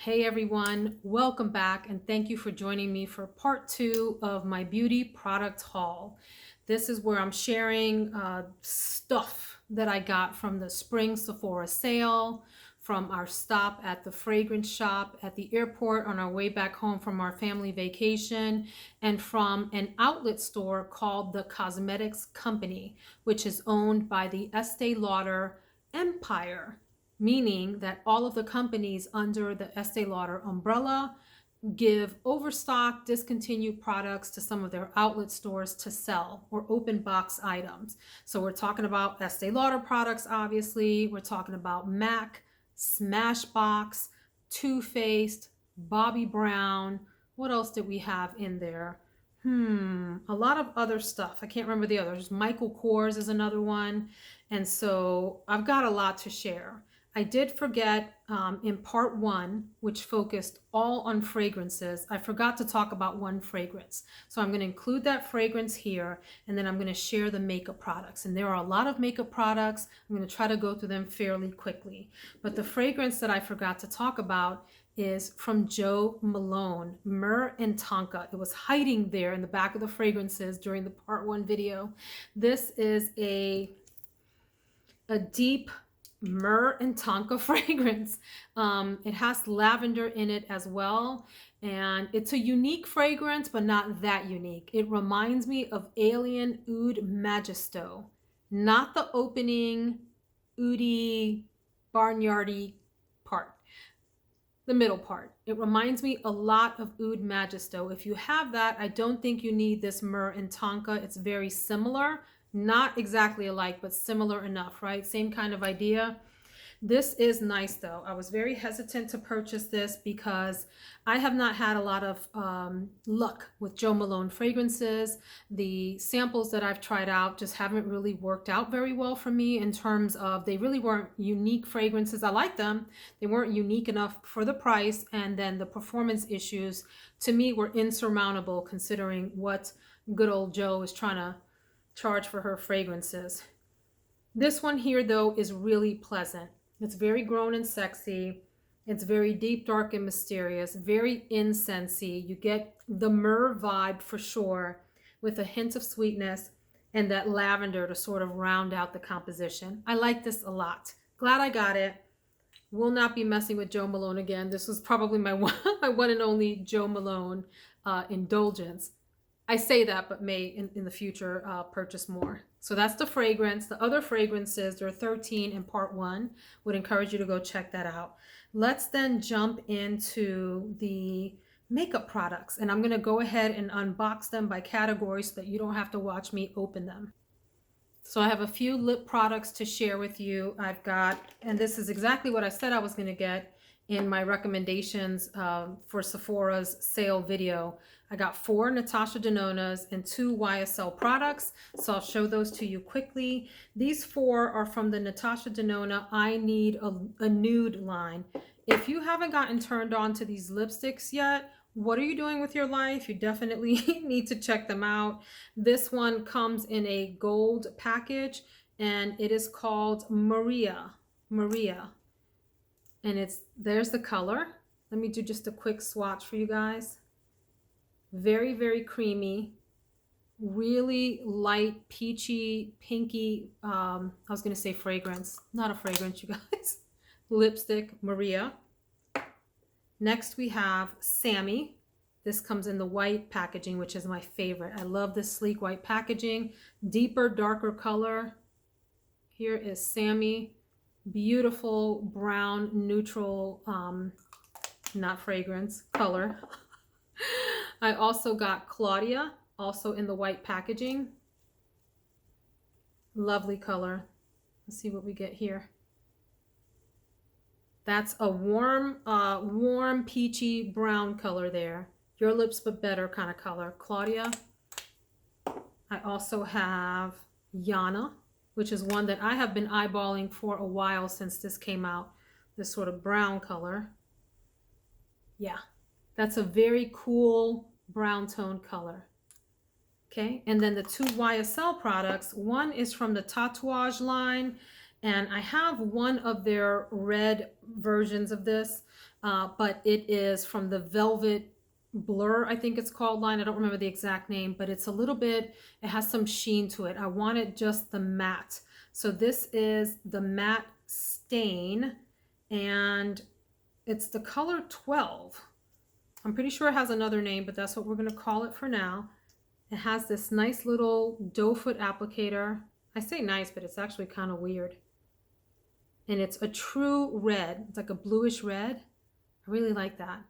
Hey everyone, welcome back and thank you for joining me for part 2 of my beauty product haul. This is where I'm sharing stuff that I got from the spring Sephora sale, from our stop at the fragrance shop at the airport on our way back home from our family vacation, and from an outlet store called the Cosmetics Company, which is owned by the Estee Lauder empire, meaning that all of the companies under the Estee Lauder umbrella give overstock, discontinued products to some of their outlet stores to sell, or open box items. So we're talking about Estee Lauder products, obviously. We're talking about MAC, Smashbox, Too Faced, Bobbi Brown. What else did we have in there? A lot of other stuff. I can't remember the others. Michael Kors is another one. And so I've got a lot to share. I did forget in part 1, which focused all on fragrances, I forgot to talk about one fragrance. So I'm going to include that fragrance here, and then I'm going to share the makeup products. And there are a lot of makeup products. I'm going to try to go through them fairly quickly. But the fragrance that I forgot to talk about is from Jo Malone, Myrrh and Tonka. It was hiding there in the back of the fragrances during the part 1 video. This is a deep Myrrh and Tonka fragrance. It has lavender in it as well, and it's a unique fragrance, but not that unique. It reminds me of Alien Oud Magisto, not the opening oody barnyardy part, the middle part. It reminds me a lot of Oud Magisto. If you have that, I don't think you need this Myrrh and Tonka. It's very similar. Not exactly alike, but similar enough, right? Same kind of idea. This is nice though. I was very hesitant to purchase this because I have not had a lot of luck with Jo Malone fragrances. The samples that I've tried out just haven't really worked out very well for me in terms of they really weren't unique fragrances. I like them. They weren't unique enough for the price, and then the performance issues to me were insurmountable considering what good old Jo is trying to charge for her fragrances. This one here though is really pleasant. It's very grown and sexy. It's very deep, dark, and mysterious, very incensey. You get the myrrh vibe for sure, with a hint of sweetness and that lavender to sort of round out the composition. I like this a lot. Glad I got it. Will not be messing with Jo Malone again. This was probably my one and only Jo Malone indulgence. I say that, but may in the future purchase more. So that's the fragrance. The other fragrances, there are 13 in part 1. Would encourage you to go check that out. Let's then jump into the makeup products. And I'm going to go ahead and unbox them by category so that you don't have to watch me open them. So I have a few lip products to share with you. I've got, and this is exactly what I said I was going to get in my recommendations for Sephora's sale video. I got 4 Natasha Denonas and 2 YSL products, so I'll show those to you quickly. These 4 are from the Natasha Denona I Need a Nude line. If you haven't gotten turned on to these lipsticks yet, what are you doing with your life? You definitely need to check them out. This one comes in a gold package, and it is called Maria. And there's the color. Let me do just a quick swatch for you guys. Very, very creamy, really light, peachy, pinky, I was going to say fragrance, not a fragrance, you guys. Lipstick, Maria. Next we have Sami. This comes in the white packaging, which is my favorite. I love this sleek white packaging. Deeper, darker color. Here is Sami. Beautiful brown, neutral, not fragrance, color. I also got Claudia, also in the white packaging. Lovely color. Let's see what we get here. That's a warm peachy brown color there. Your lips but better kind of color. Claudia. I also have Yana, which is one that I have been eyeballing for a while since this came out. This sort of brown color. Yeah, that's a very cool brown tone color. Okay, and then the 2 YSL products. One is from the Tatouage line, And I have one of their red versions of this, but it is from the Velvet Blur, I think it's called line. I don't remember the exact name, but it's a little bit, it has some sheen to it. I wanted just the matte. So this is the matte stain, and it's the color 12. I'm pretty sure it has another name, but that's what we're going to call it for now. It has this nice little doe foot applicator. I say nice, but it's actually kind of weird. And it's a true red. It's like a bluish red. I really like that.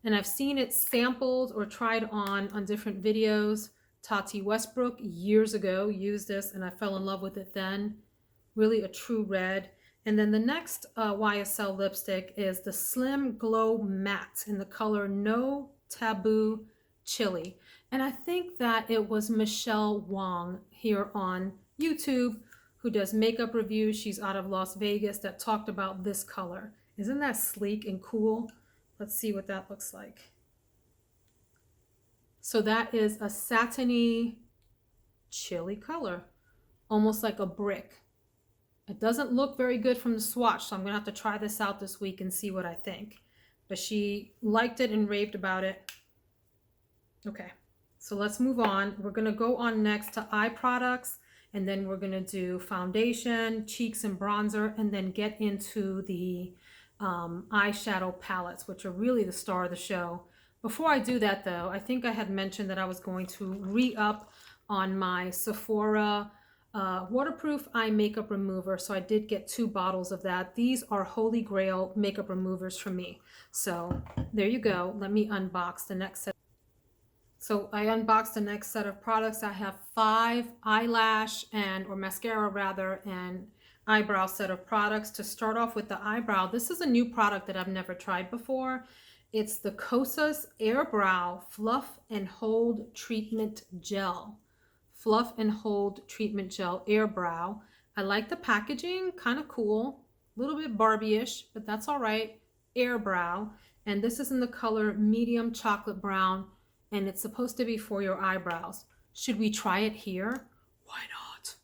And I've seen it sampled or tried on different videos. Tati Westbrook years ago used this, and I fell in love with it then. Really a true red. And then the next YSL lipstick is the Slim Glow Matte in the color No Taboo Chili. And I think that it was Michelle Wong here on YouTube who does makeup reviews. She's out of Las Vegas, that talked about this color. Isn't that sleek and cool? Let's see what that looks like. So that is a satiny chili color, almost like a brick. It doesn't look very good from the swatch, so I'm gonna have to try this out this week and see what I think. But she liked it and raved about it. Okay, so let's move on. We're gonna go on next to eye products, and then we're gonna do foundation, cheeks, and bronzer, and then get into the eyeshadow palettes, which are really the star of the show. Before I do that though, I think I had mentioned that I was going to re-up on my Sephora waterproof eye makeup remover. So I did get 2 bottles of that. These are holy grail makeup removers for me. So there you go. Let me unbox the next set. So I unboxed the next set of products. I have 5 eyelash or mascara rather, and eyebrow set of products. To start off with the eyebrow, this is a new product that I've never tried before. It's the Kosas Airbrush Fluff and Hold Treatment Gel. Fluff and Hold Treatment Gel Airbrush. I like the packaging, kind of cool. A little bit Barbie-ish, but that's all right. Airbrush. And this is in the color medium chocolate brown, and it's supposed to be for your eyebrows. Should we try it here? Why not?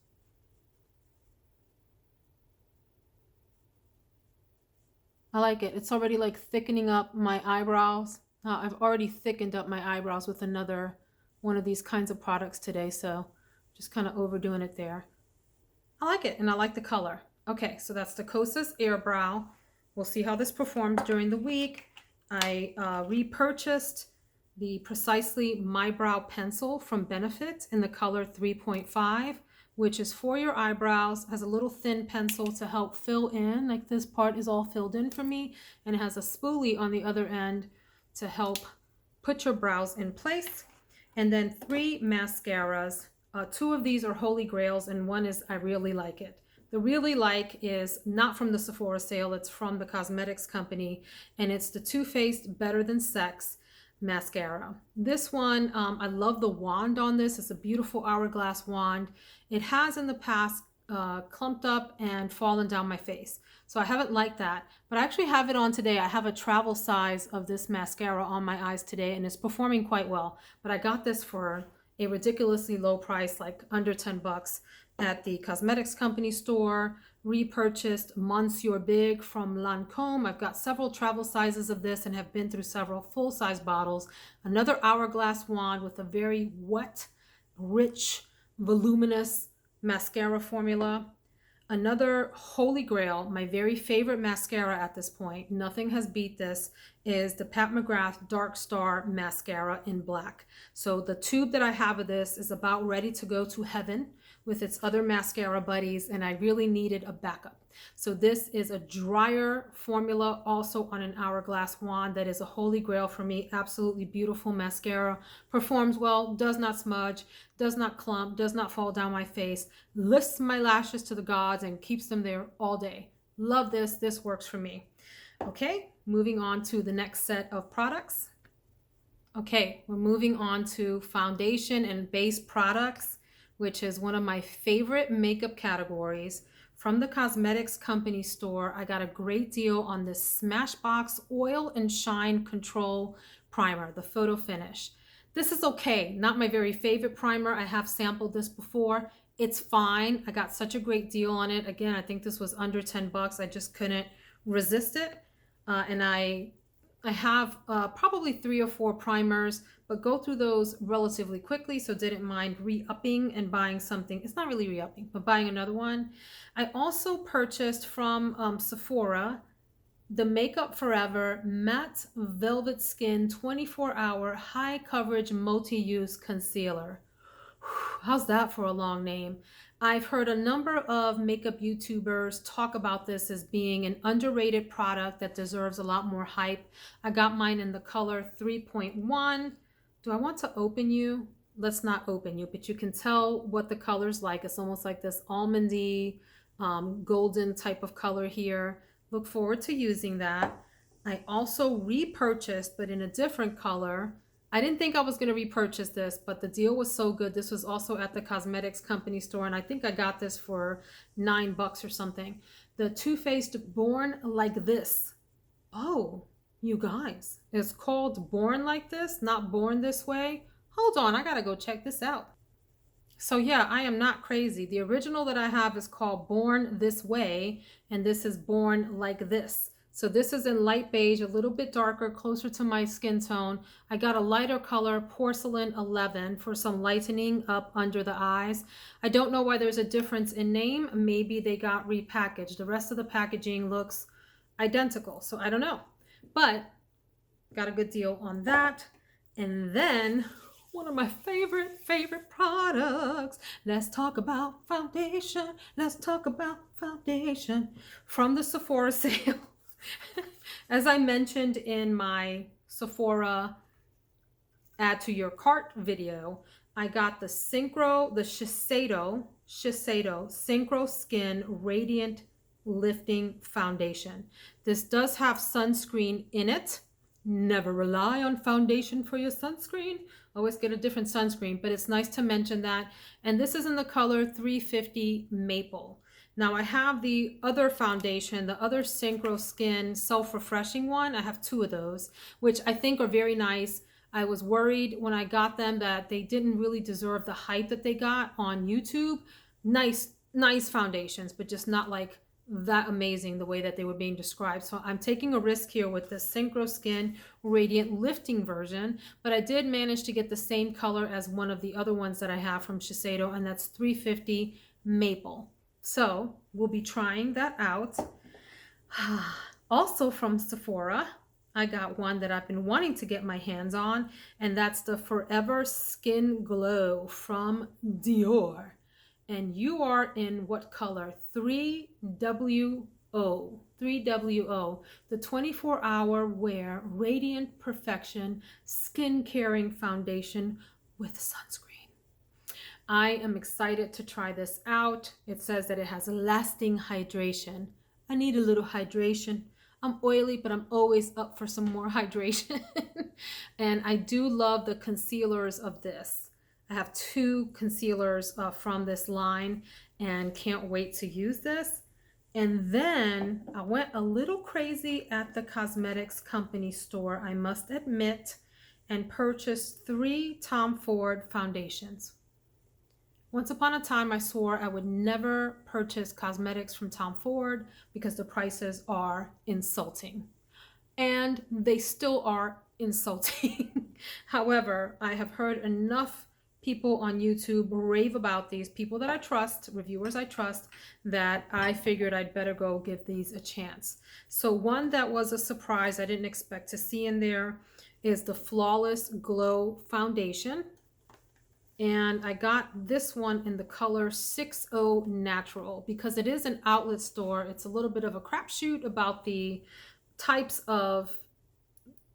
I like it. It's already like thickening up my eyebrows. I've already thickened up my eyebrows with another one of these kinds of products today, so just kind of overdoing it there. I like it, and I like the color. Okay, so that's the Kosas Airbrush. We'll see how this performs during the week. I repurchased the Precisely My Brow pencil from Benefit in the color 3.5, which is for your eyebrows. Has a little thin pencil to help fill in, like this part is all filled in for me, and it has a spoolie on the other end to help put your brows in place. And then 3 mascaras. 2 of these are holy grails, and one is I really like it. The really like is not from the Sephora sale, it's from the cosmetics company, and it's the Too Faced Better Than Sex mascara. This one, I love the wand on this. It's a beautiful hourglass wand. It has in the past clumped up and fallen down my face, so I haven't liked that, but I actually have it on today. I have a travel size of this mascara on my eyes today, and it's performing quite well. But I got this for a ridiculously low price, like under 10 bucks at the cosmetics company store. Repurchased Monsieur Big from Lancome. I've got several travel sizes of this and have been through several full-size bottles. Another hourglass wand with a very wet, rich, voluminous mascara formula. Another holy grail, my very favorite mascara at this point, nothing has beat this, is the Pat McGrath Dark Star Mascara in black. So the tube that I have of this is about ready to go to heaven with its other mascara buddies, and I really needed a backup. So this is a drier formula, also on an hourglass wand, that is a holy grail for me. Absolutely beautiful mascara, performs well, does not smudge, does not clump, does not fall down my face, lifts my lashes to the gods and keeps them there all day. Love this. This works for me. Okay, moving on to the next set of products. Okay, we're moving on to foundation and base products, which is one of my favorite makeup categories. From the cosmetics company store, I got a great deal on this Smashbox Oil and Shine Control Primer, the Photo Finish. This is okay, not my very favorite primer. I have sampled this before. It's fine. I got such a great deal on it. Again, I think this was under 10 bucks. I just couldn't resist it. And I have probably 3 or 4 primers, but go through those relatively quickly, so didn't mind re-upping and buying something. It's not really re-upping, but buying another one. I also purchased from Sephora the Makeup Forever Matte Velvet Skin 24-Hour High Coverage Multi-Use Concealer. How's that for a long name? I've heard a number of makeup YouTubers talk about this as being an underrated product that deserves a lot more hype. I got mine in the color 3.1. Do I want to open you? Let's not open you, but you can tell what the color's like. It's almost like this almondy, golden type of color here. Look forward to using that. I also repurchased, but in a different color. I didn't think I was going to repurchase this, but the deal was so good. This was also at the cosmetics company store, and I think I got this for $9 or something. The Too Faced Born Like This. Oh, you guys, it's called Born Like This, not Born This Way. Hold on, I gotta go check this out. So yeah, I am not crazy. The original that I have is called Born This Way, and this is Born Like This. So this is in light beige, a little bit darker, closer to my skin tone. I got a lighter color, Porcelain 11, for some lightening up under the eyes. I don't know why there's a difference in name. Maybe they got repackaged. The rest of the packaging looks identical, so I don't know. But got a good deal on that. And then one of my favorite products. Let's talk about foundation. Let's talk about foundation from the Sephora sale. As I mentioned in my Sephora add to your cart video, I got the Synchro, the Shiseido Synchro Skin Radiant Lifting Foundation. This does have sunscreen in it. Never rely on foundation for your sunscreen. Always get a different sunscreen, but it's nice to mention that. And this is in the color 350 Maple. Now I have the other foundation, the other Synchro Skin self-refreshing one. I have 2 of those, which I think are very nice. I was worried when I got them that they didn't really deserve the hype that they got on YouTube. Nice foundations, but just not like that amazing the way that they were being described. So I'm taking a risk here with the Synchro Skin Radiant Lifting version, but I did manage to get the same color as one of the other ones that I have from Shiseido, and that's 350 Maple. So we'll be trying that out. Also from Sephora, I got one that I've been wanting to get my hands on, and that's the Forever Skin Glow from Dior. And you are in what color? 3WO. 3WO, the 24-hour wear radiant perfection skin caring foundation with sunscreen. I am excited to try this out. It says that it has lasting hydration. I need a little hydration. I'm oily, but I'm always up for some more hydration. And I do love the concealers of this. I have 2 concealers from this line and can't wait to use this. And then I went a little crazy at the cosmetics company store, I must admit, and purchased 3 Tom Ford foundations. Once upon a time, I swore I would never purchase cosmetics from Tom Ford because the prices are insulting. And they still are insulting. However, I have heard enough people on YouTube rave about these, people that I trust, reviewers I trust, that I figured I'd better go give these a chance. So one that was a surprise I didn't expect to see in there is the Flawless Glow Foundation. And I got this one in the color 60 Natural because it is an outlet store. It's a little bit of a crapshoot about the types of,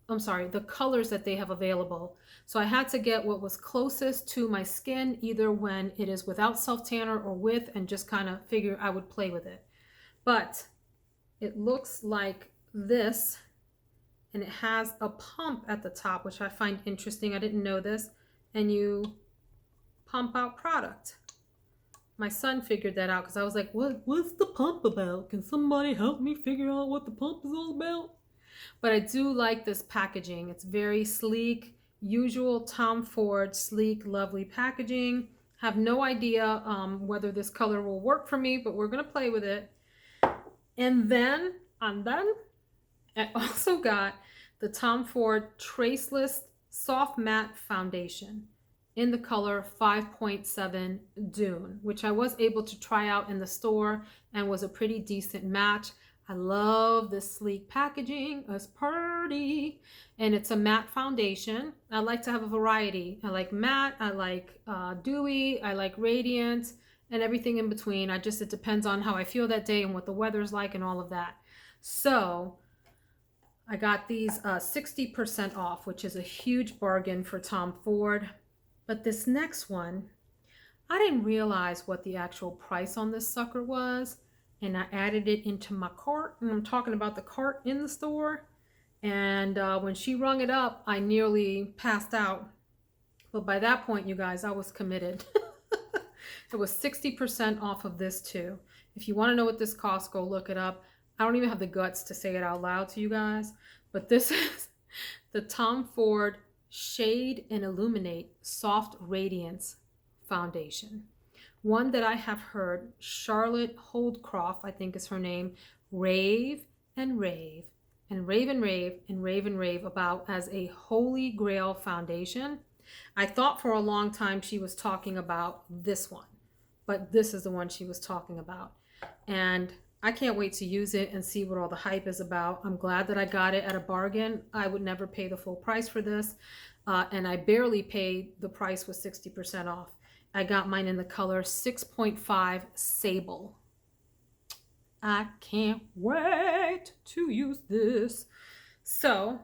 the colors that they have available. So I had to get what was closest to my skin, either when it is without self-tanner or with, and just kind of figure I would play with it. But it looks like this, and it has a pump at the top, which I find interesting. I didn't know this. And you pump out product. My son figured that out because I was like, what's the pump about? Can somebody help me figure out what the pump is all about? But I do like this packaging. It's very sleek, usual Tom Ford sleek, lovely packaging. Have no idea whether this color will work for me, but we're gonna play with it. And then I also got the Tom Ford Traceless Soft Matte Foundation in the color 5.7 Dune, which I was able to try out in the store and was a pretty decent match. I love this sleek packaging. It's pretty. And it's a matte foundation. I like to have a variety. I like matte, I like dewy, I like radiant, and everything in between. It depends on how I feel that day and what the weather's like and all of that. So I got these 60% off, which is a huge bargain for Tom Ford. But this next one, I didn't realize what the actual price on this sucker was. And I added it into my cart. And I'm talking about the cart in the store. And when she rung it up, I nearly passed out. But by that point, you guys, I was committed. It was 60% off of this too. If you want to know what this costs, go look it up. I don't even have the guts to say it out loud to you guys. But this is the Tom Ford Shade and Illuminate Soft Radiance Foundation. One that I have heard Charlotte Holdcroft, I think is her name, rave and rave and rave and rave and rave and rave about as a holy grail foundation. I thought for a long time she was talking about this one, but this is the one she was talking about. And I can't wait to use it and see what all the hype is about. I'm glad that I got it at a bargain. I would never pay the full price for this. And I barely paid the price with 60% off. I got mine in the color 6.5 Sable. I can't wait to use this. So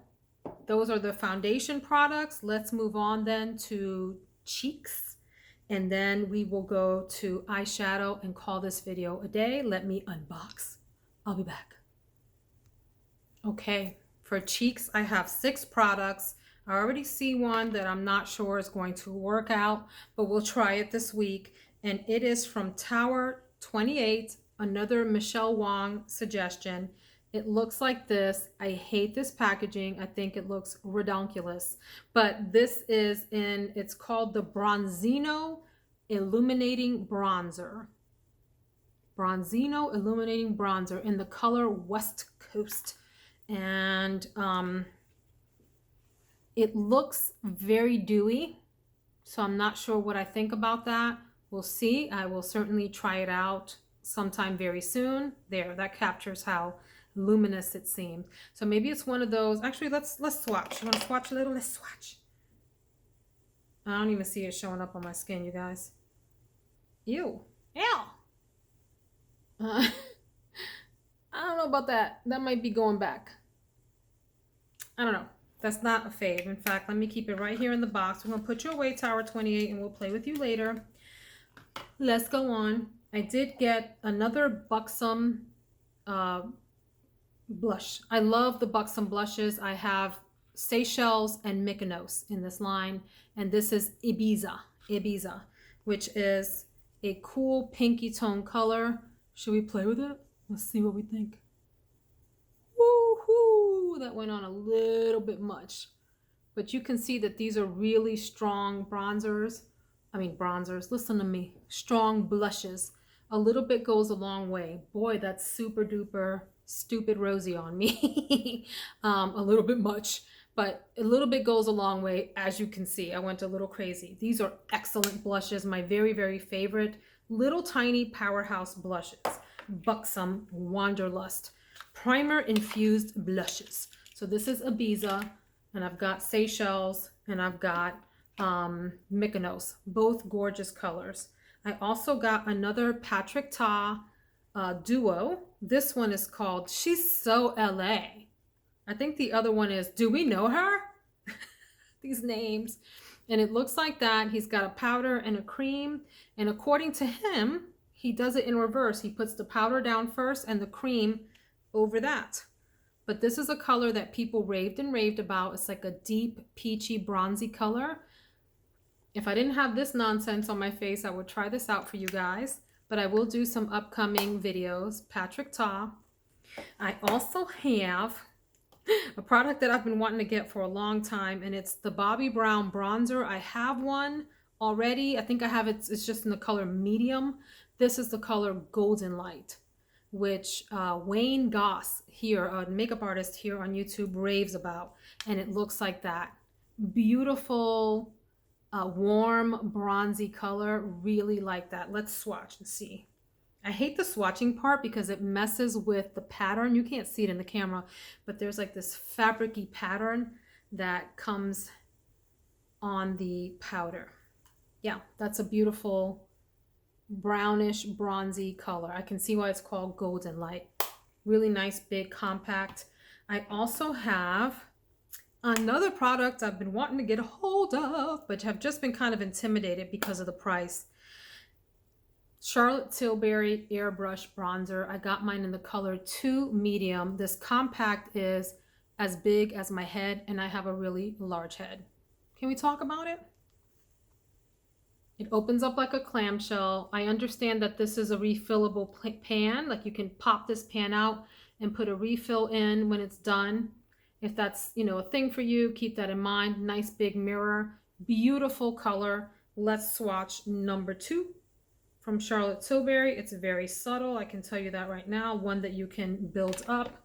those are the foundation products. Let's move on then to cheeks. And then we will go to eyeshadow and call this video a day. Let me unbox. I'll be back. Okay, for cheeks, I have 6 products. I already see one that I'm not sure is going to work out, but we'll try it this week. And it is from Tower 28, another Michelle Wong suggestion. It looks like this. I hate this packaging. I think it looks redonkulous. But this is it's called the Bronzino Illuminating Bronzer. Bronzino Illuminating Bronzer in the color West Coast. And it looks very dewy, so I'm not sure what I think about that. We'll see. I will certainly try it out sometime very soon. There, that captures how luminous it seems. So maybe it's one of those. Actually, let's swatch. You want to swatch a little? Let's swatch. I don't even see it showing up on my skin, you guys. Ew. Ew. I don't know about that. That might be going back. I don't know. That's not a fave. In fact, let me keep it right here in the box. We're going to put you away, Tower 28, and we'll play with you later. Let's go on. I did get another Buxom blush. I love the Buxom blushes. I have Seychelles and Mykonos in this line. And this is Ibiza, which is a cool pinky tone color. Should we play with it? Let's see what we think. Woohoo! That went on a little bit much. But you can see that these are really strong bronzers. Listen to me. Strong blushes. A little bit goes a long way. Boy, that's super duper stupid rosy on me. A little bit much, but a little bit goes a long way. As you can see, I went a little crazy. These are excellent blushes. My very, very favorite little tiny powerhouse blushes. Buxom Wanderlust Primer Infused Blushes. So this is Ibiza, and I've got Seychelles, and I've got Mykonos, both gorgeous colors. I also got another Patrick Ta duo. This one is called She's So LA. I think the other one is Do We Know Her? These names. And it looks like that. He's got a powder and a cream. And according to him, he does it in reverse. He puts the powder down first and the cream over that. But this is a color that people raved and raved about. It's like a deep, peachy, bronzy color. If I didn't have this nonsense on my face, I would try this out for you guys. But I will do some upcoming videos. Patrick Ta. I also have a product that I've been wanting to get for a long time, and it's the Bobbi Brown bronzer. I have one already. I think I have it, it's just in the color medium. This is the color Golden Light, which Wayne Goss here, a makeup artist here on YouTube, raves about. And it looks like that. Beautiful, warm, bronzy color. Really like that. Let's swatch and see. I hate the swatching part because it messes with the pattern. You can't see it in the camera, but there's like this fabric-y pattern that comes on the powder. Yeah, that's a beautiful brownish bronzy color. I can see why it's called Golden Light. Really nice, big, compact. I also have another product I've been wanting to get a hold of, but have just been kind of intimidated because of the price. Charlotte Tilbury Airbrush Bronzer. I got mine in the color 2 medium. This compact is as big as my head, and I have a really large head. Can we talk about it? It opens up like a clamshell. I understand that this is a refillable pan. Like you can pop this pan out and put a refill in when it's done. If that's, you know, a thing for you, keep that in mind. Nice big mirror, beautiful color. Let's swatch number 2 from Charlotte Tilbury. It's very subtle, I can tell you that right now. One that you can build up.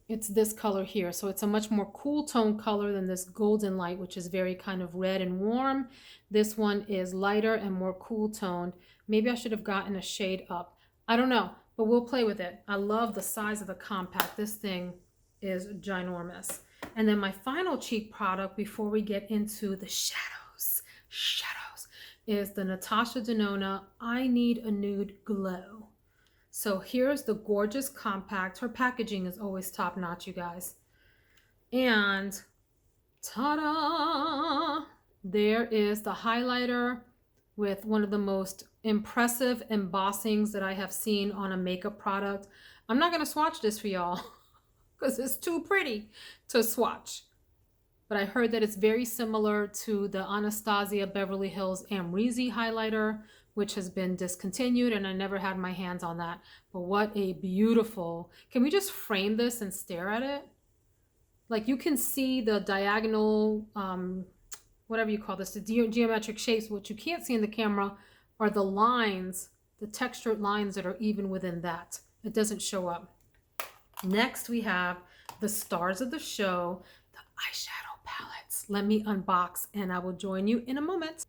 It's this color here. So it's a much more cool tone color than this Golden Light, which is very kind of red and warm. This one is lighter and more cool toned. Maybe I should have gotten a shade up. I don't know, but we'll play with it. I love the size of the compact. This thing is ginormous. And then my final cheek product before we get into the shadows, is the Natasha Denona I Need a Nude Glow. So here's the gorgeous compact. Her packaging is always top notch, you guys. And ta-da! There is the highlighter with one of the most impressive embossings that I have seen on a makeup product. I'm not going to swatch this for y'all because it's too pretty to swatch. But I heard that it's very similar to the Anastasia Beverly Hills Amrezy highlighter, which has been discontinued, and I never had my hands on that. But what a beautiful, can we just frame this and stare at it? Like you can see the diagonal, whatever you call this, the geometric shapes. What you can't see in the camera are the lines, the textured lines that are even within that. It doesn't show up. Next, we have the stars of the show, the eyeshadow palettes. Let me unbox and I will join you in a moment.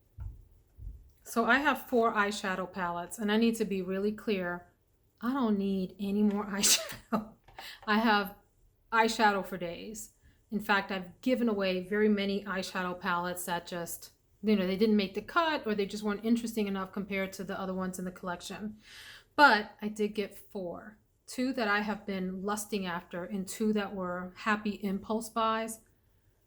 So I have 4 eyeshadow palettes, and I need to be really clear. I don't need any more eyeshadow. I have eyeshadow for days. In fact, I've given away very many eyeshadow palettes that just, you know, they didn't make the cut or they just weren't interesting enough compared to the other ones in the collection. But I did get 4. 2 that I have been lusting after and 2 that were happy impulse buys.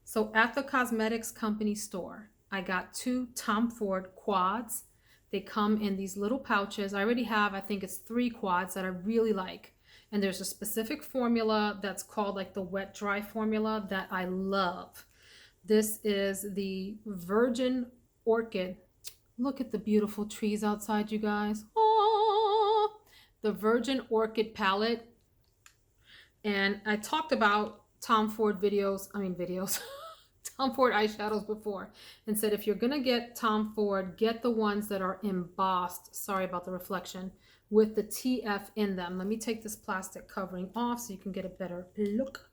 So at the cosmetics company store, I got 2 Tom Ford quads. They come in these little pouches. I already have, I think it's 3 quads that I really like. And there's a specific formula that's called like the wet dry formula that I love. This is the Virgin Orchid. Look at the beautiful trees outside, you guys. Oh, the Virgin Orchid palette. And I talked about Tom Ford Tom Ford eyeshadows before, and said if you're gonna get Tom Ford, get the ones that are embossed, sorry about the reflection, with the TF in them. Let me take this plastic covering off so you can get a better look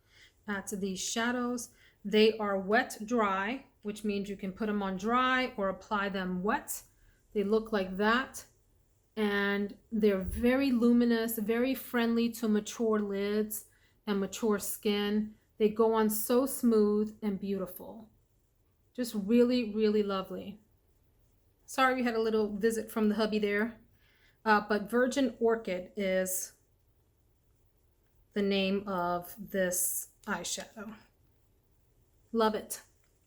at these shadows. They are wet dry, which means you can put them on dry or apply them wet. They look like that, and they're very luminous, very friendly to mature lids and mature skin. They go on so smooth and beautiful. Just really, really lovely. Sorry we had a little visit from the hubby there. But Virgin Orchid is the name of this eyeshadow. Love it.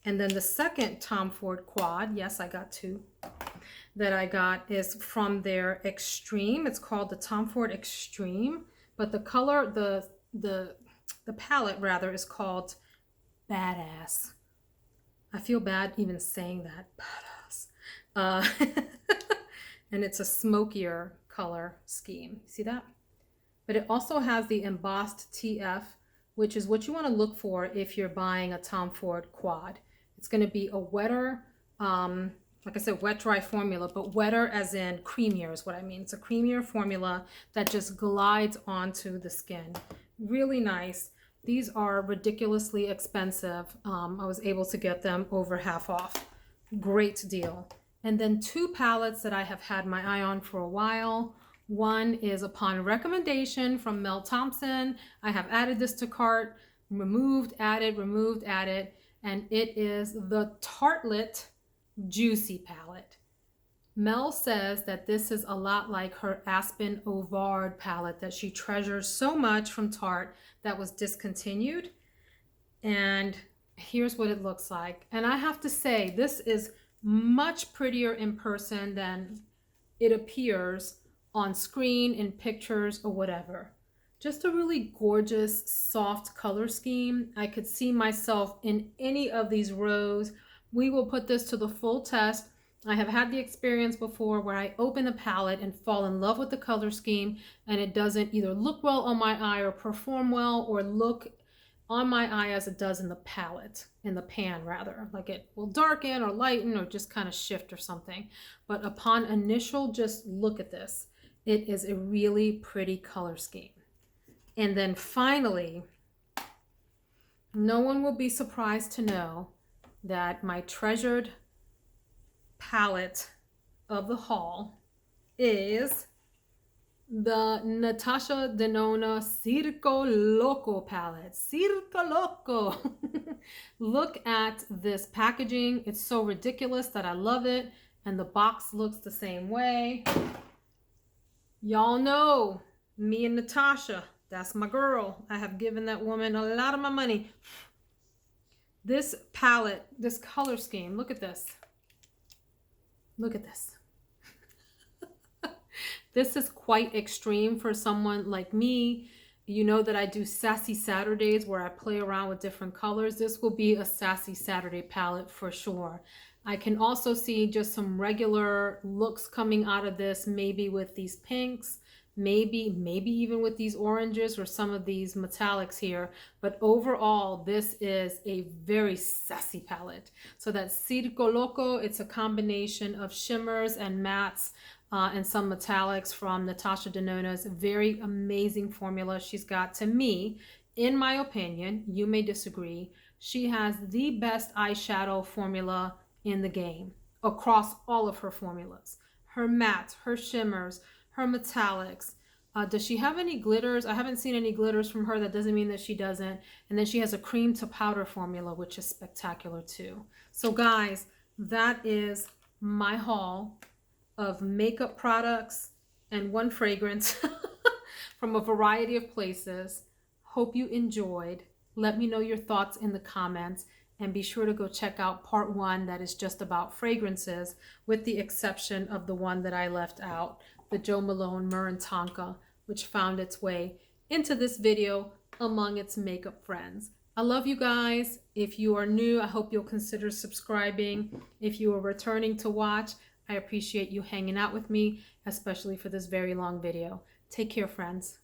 And then the second Tom Ford quad, yes, I got 2, that I got is from their Extreme. It's called the Tom Ford Extreme, but the color, the palette rather, is called Badass. I feel bad even saying that, badass. And it's a smokier color scheme. See that? But it also has the embossed TF, which is what you want to look for if you're buying a Tom Ford quad. It's going to be a wetter like I said, wet dry formula, but wetter as in creamier is what I mean. It's a creamier formula that just glides onto the skin. Really nice. These are ridiculously expensive. I was able to get them over half off. Great deal. And then two palettes that I have had my eye on for a while. One is upon recommendation from Mel Thompson. I have added this to cart, removed, added, and it is the Tartelette Juicy palette. Mel says that this is a lot like her Aspen Ovard palette that she treasures so much from Tarte that was discontinued. And here's what it looks like. And I have to say, this is much prettier in person than it appears on screen, in pictures, or whatever. Just a really gorgeous, soft color scheme. I could see myself in any of these rows. We will put this to the full test. I have had the experience before where I open a palette and fall in love with the color scheme, and it doesn't either look well on my eye or perform well or look on my eye as it does in the palette, in the pan rather. Like it will darken or lighten or just kind of shift or something. But upon initial just look at this, it is a really pretty color scheme. And then finally, no one will be surprised to know that my treasured palette of the haul is the Natasha Denona Circo Loco palette. Circo Loco. Look at this packaging. It's so ridiculous that I love it. And the box looks the same way. Y'all know me and Natasha. That's my girl. I have given that woman a lot of my money. This palette, this color scheme, look at this. Look at this. This is quite extreme for someone like me. You know that I do Sassy Saturdays where I play around with different colors. This will be a Sassy Saturday palette for sure. I can also see just some regular looks coming out of this, maybe with these pinks, maybe even with these oranges or some of these metallics here. But overall, this is a very sassy palette. So that Circo Loco, it's a combination of shimmers and mattes and some metallics from Natasha Denona's very amazing formula she's got. To me, in my opinion, you may disagree, she has the best eyeshadow formula in the game across all of her formulas. Her mattes, her shimmers, her metallics. Does she have any glitters? I haven't seen any glitters from her. That doesn't mean that she doesn't. And then she has a cream to powder formula, which is spectacular too. So guys, that is my haul of makeup products and one fragrance from a variety of places. Hope you enjoyed. Let me know your thoughts in the comments, and be sure to go check out part 1 that is just about fragrances, with the exception of the one that I left out, the Jo Malone Myrrh and Tonka, which found its way into this video among its makeup friends. I love you guys. If you are new, I hope you'll consider subscribing. If you are returning to watch, I appreciate you hanging out with me, especially for this very long video. Take care, friends.